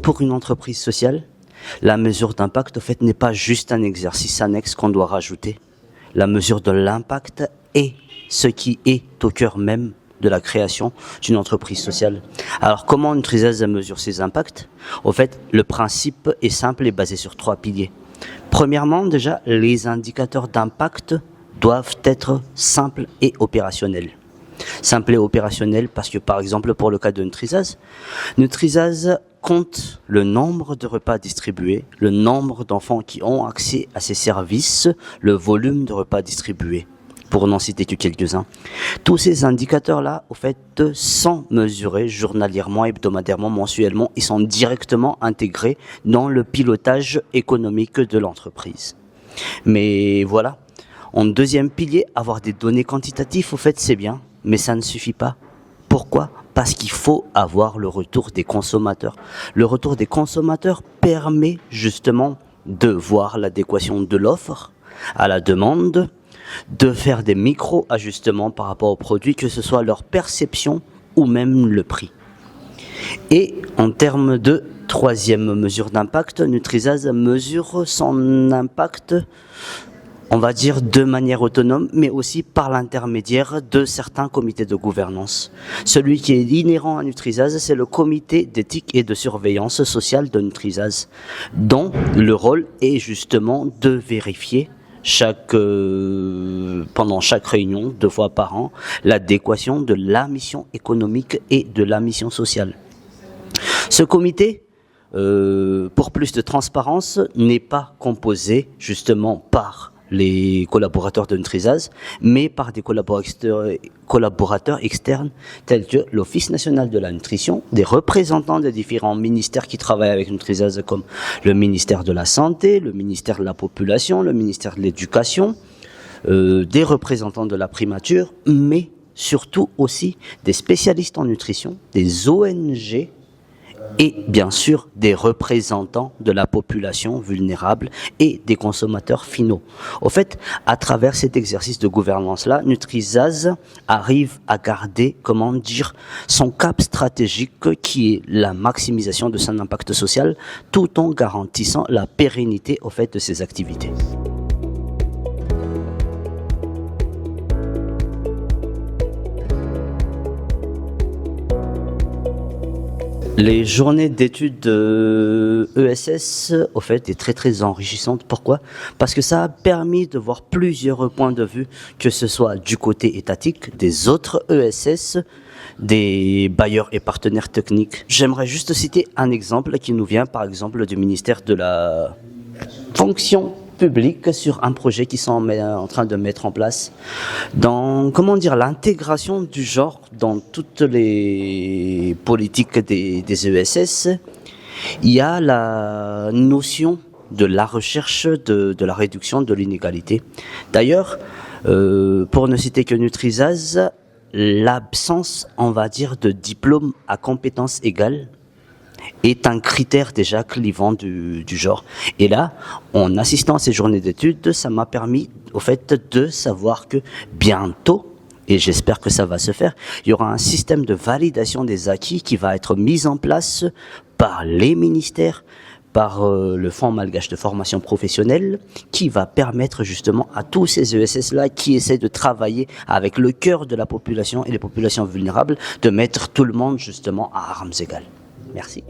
pour une entreprise sociale, la mesure d'impact, au fait, n'est pas juste un exercice annexe qu'on doit rajouter. La mesure de l'impact est ce qui est au cœur même de la création d'une entreprise sociale. Alors, comment Nutrizaz mesure ses impacts? Au fait, le principe est simple et basé sur 3 piliers. Premièrement, déjà, les indicateurs d'impact doivent être simples et opérationnels. Simple et opérationnel parce que, par exemple, pour le cas de Nutrizaz, Nutrizaz compte le nombre de repas distribués, le nombre d'enfants qui ont accès à ces services, le volume de repas distribués, pour n'en citer que quelques-uns. Tous ces indicateurs-là, au fait, sont mesurés journalièrement, hebdomadairement, mensuellement, ils sont directement intégrés dans le pilotage économique de l'entreprise. Mais voilà, en deuxième pilier, avoir des données quantitatives, au fait, c'est bien, mais ça ne suffit pas. Pourquoi ? Parce qu'il faut avoir le retour des consommateurs. Le retour des consommateurs permet justement de voir l'adéquation de l'offre à la demande, de faire des micro-ajustements par rapport aux produits, que ce soit leur perception ou même le prix. Et en termes de troisième mesure d'impact, Nutrizaz mesure son impact, on va dire, de manière autonome, mais aussi par l'intermédiaire de certains comités de gouvernance. Celui qui est inhérent à Nutrizaz, c'est le comité d'éthique et de surveillance sociale de Nutrizaz, dont le rôle est justement de vérifier pendant chaque réunion, 2 fois par an, l'adéquation de la mission économique et de la mission sociale. Ce comité, pour plus de transparence, n'est pas composé justement par les collaborateurs de Nutrizaz, mais par des collaborateurs externes tels que l'Office national de la nutrition, des représentants des différents ministères qui travaillent avec Nutrizaz comme le ministère de la Santé, le ministère de la Population, le ministère de l'Éducation, des représentants de la primature, mais surtout aussi des spécialistes en nutrition, des ONG et bien sûr des représentants de la population vulnérable et des consommateurs finaux. Au fait, à travers cet exercice de gouvernance-là, Nutrizaz arrive à garder, son cap stratégique qui est la maximisation de son impact social, tout en garantissant la pérennité au fait de ses activités. Les journées d'études de ESS, au fait, est très enrichissantes. Pourquoi ? Parce que ça a permis de voir plusieurs points de vue, que ce soit du côté étatique, des autres ESS, des bailleurs et partenaires techniques. J'aimerais juste citer un exemple qui nous vient, par exemple, du ministère de la fonction publique sur un projet qu'ils sont en train de mettre en place dans, l'intégration du genre dans toutes les politiques des ESS. Il y a la notion de la recherche de la réduction de l'inégalité. D'ailleurs, pour ne citer que Nutrizaz, l'absence, de diplôme à compétences égales est un critère déjà clivant du genre. Et là, en assistant à ces journées d'études, ça m'a permis, au fait, de savoir que bientôt, et j'espère que ça va se faire, il y aura un système de validation des acquis qui va être mis en place par les ministères, par le Fonds malgache de formation professionnelle, qui va permettre justement à tous ces ESS-là qui essaient de travailler avec le cœur de la population et les populations vulnérables, de mettre tout le monde justement à armes égales. Merci.